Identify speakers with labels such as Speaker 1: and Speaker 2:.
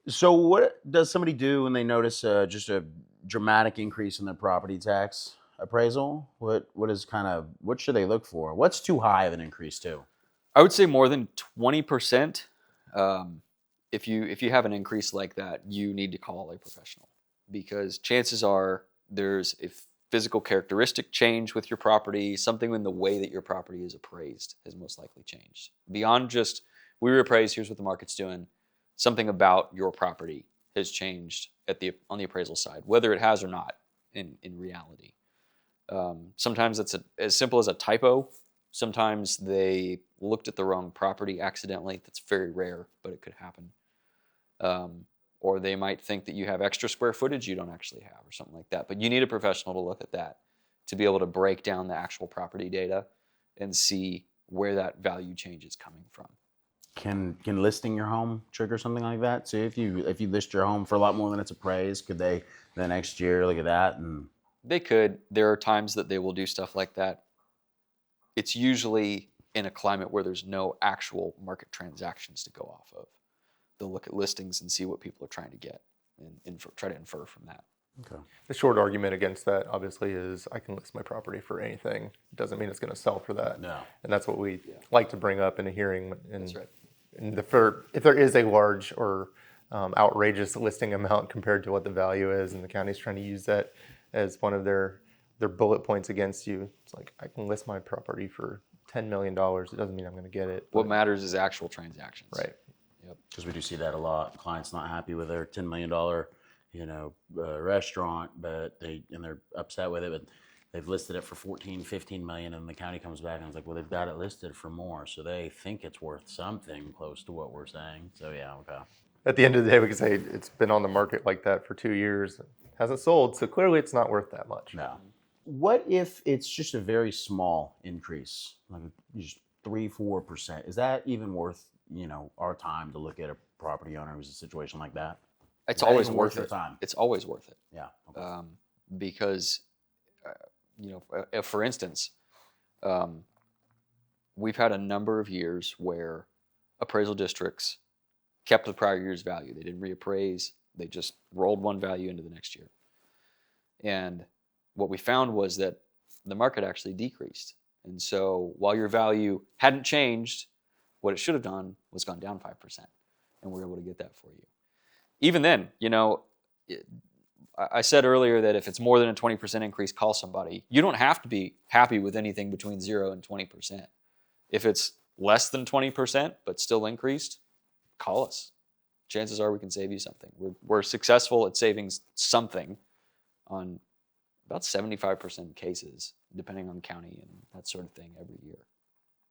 Speaker 1: So what does somebody do when they notice just a dramatic increase in their property tax appraisal? What should they look for? What's too high of an increase too?
Speaker 2: I would say more than 20%. Um, if you have an increase like that, you need to call a professional because chances are there's a physical characteristic change with your property, something in the way that your property is appraised has most likely changed. Beyond just we reappraise, here's what the market's doing, something about your property has changed on the appraisal side, whether it has or not in reality. Sometimes it's as simple as a typo. Sometimes they looked at the wrong property accidentally. That's very rare, but it could happen. Um, or they might think that you have extra square footage you don't actually have, or something like that. But you need a professional to look at that to be able to break down the actual property data and see where that value change is coming from.
Speaker 1: Can listing your home trigger something like that? So if you list your home for a lot more than it's appraised, could they the next year look at that and
Speaker 2: They could. There are times that they will do stuff like that. It's usually in a climate where there's no actual market transactions to go off of. They'll look at listings and see what people are trying to get and try to infer from that.
Speaker 1: okay.
Speaker 3: The short argument against that, obviously, is I can list my property for anything. It doesn't mean it's going to sell for that.
Speaker 1: No.
Speaker 3: And that's what we like to bring up in a hearing. And,
Speaker 2: That's right.
Speaker 3: if there is a large or outrageous listing amount compared to what the value is, and the county's trying to use that as one of their bullet points against you, it's like, I can list my property for $10 million. It doesn't mean I'm going to get it.
Speaker 2: What matters is actual transactions.
Speaker 3: Right.
Speaker 2: Yep.
Speaker 1: Because we do see that a lot. Clients not happy with their $10 million, restaurant, but they're upset with it, but they've listed it for 14, 15 million, and the county comes back and it's like, well, they've got it listed for more, so they think it's worth something close to what we're saying. So yeah, okay.
Speaker 3: At the end of the day, we can say it's been on the market like that for 2 years, hasn't sold, so clearly it's not worth that much.
Speaker 1: No. What if it's just a very small increase, like just 3-4%? Is that even worth our time to look at a property owner who's in a situation like that?
Speaker 2: It's
Speaker 1: That
Speaker 2: always
Speaker 1: even
Speaker 2: worth
Speaker 1: their
Speaker 2: it.
Speaker 1: time?
Speaker 2: It's always worth it.
Speaker 1: Yeah. Okay.
Speaker 2: Because, if, for instance, we've had a number of years where appraisal districts kept the prior year's value. They didn't reappraise. They just rolled one value into the next year. And what we found was that the market actually decreased. And so while your value hadn't changed, what it should have done was gone down 5%. And we're able to get that for you. Even then, I said earlier that if it's more than a 20% increase, call somebody. You don't have to be happy with anything between 0 and 20%. If it's less than 20% but still increased, call us. Chances are we can save you something. We're successful at saving something on about 75% of cases, depending on county and that sort of thing every year.